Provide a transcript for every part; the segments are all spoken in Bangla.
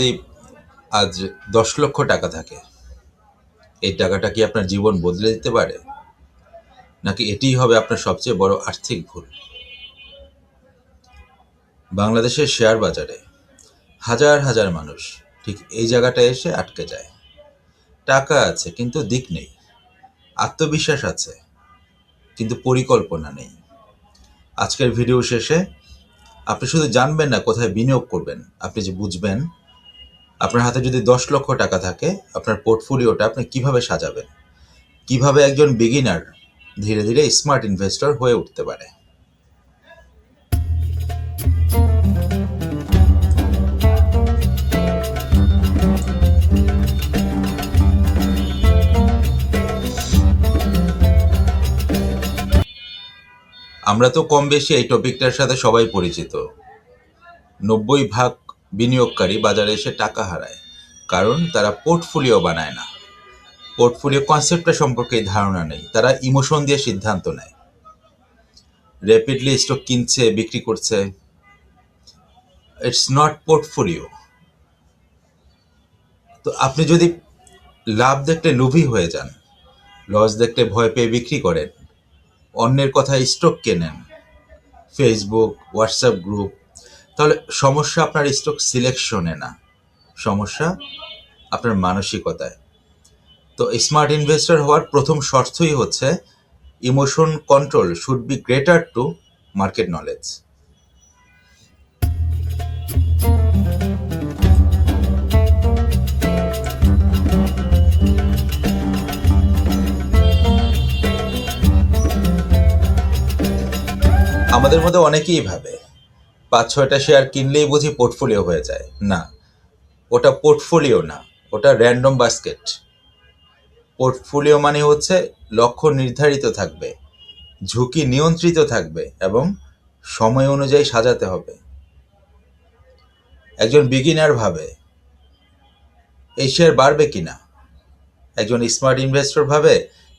যদি আজ ১০ লক্ষ টাকা থাকে, এই টাকাটা কি আপনার জীবন বদলে দিতে পারে, নাকি এটিই হবে আপনার সবচেয়ে বড় আর্থিক ভুল? বাংলাদেশের শেয়ার বাজারে হাজার হাজার মানুষ ঠিক এই জায়গাটায় এসে আটকে যায়। টাকা আছে কিন্তু দিক নেই, আত্মবিশ্বাস আছে কিন্তু পরিকল্পনা নেই। আজকের ভিডিও শেষে আপনি শুধু জানবেন না কোথায় বিনিয়োগ করবেন, আপনি যে বুঝবেন আপনার হাতে যদি ১০ লক্ষ টাকা থাকে, আপনার পোর্টফোলিওটা আপনি কিভাবে সাজাবেন, কিভাবে একজন বিগিনার ধীরে ধীরে স্মার্ট ইনভেস্টর হয়ে উঠতে পারে। আমরা তো কম বেশি এই টপিকটার সাথে সবাই পরিচিত। ৯০% বিনিয়োগকারী বাজারে এসে টাকা হারায়, কারণ তারা পোর্টফোলিও বানায় না। পোর্টফোলিও কনসেপ্টটা সম্পর্কে ধারণা নেই, তারা ইমোশন দিয়ে সিদ্ধান্ত নেয়। র্যাপিডলি স্টক কিনছে, বিক্রি করছে। It's not portfolio. তো আপনি যদি লাভ দেখলে লোভী হয়ে যান, লস দেখলে ভয় পেয়ে বিক্রি করেন, অন্যের কথায় স্টক কেনেন, ফেসবুক, হোয়াটসঅ্যাপ গ্রুপ, তাহলে সমস্যা আপনার স্টক সিলেকশনে না, সমস্যা আপনার মানসিকতায়। তো স্মার্ট ইনভেস্টর হওয়ার প্রথম শর্তই হচ্ছে emotion control should be greater to market knowledge. আমাদের মধ্যে অনেকেই ভাবে ৫-৬টা শেয়ার কিনলেই বুঝি পোর্টফোলিও হয়ে যায়। না, ওটা পোর্টফোলিও না, ওটা র্যান্ডম বাস্কেট। পোর্টফোলিও মানে হচ্ছে লক্ষ্য নির্ধারিত থাকবে, ঝুঁকি নিয়ন্ত্রিত থাকবে এবং সময় অনুযায়ী সাজাতে হবে। একজন বিগিনার ভাবে এই শেয়ার বাড়বে কিনা, একজন স্মার্ট ইনভেস্টর ভাবে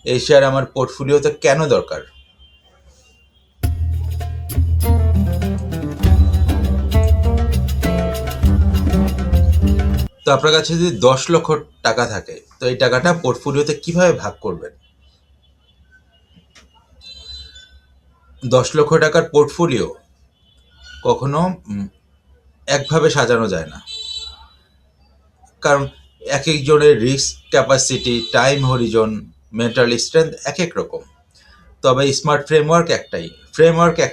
এই শেয়ার আমার পোর্টফোলিওতে কেন দরকার। তো আপনার কাছে যদি ১০ লক্ষ টাকা থাকে, তো এই টাকাটা পোর্টফোলিওতে কিভাবে ভাগ করবেন? ১০ লক্ষ টাকার পোর্টফোলিও কখনো একভাবে সাজানো যায় না, কারণ এক একজনের risk capacity, time Harijan, mental strength এক এক রকম। তবে স্মার্ট ফ্রেমওয়ার্ক একটাই,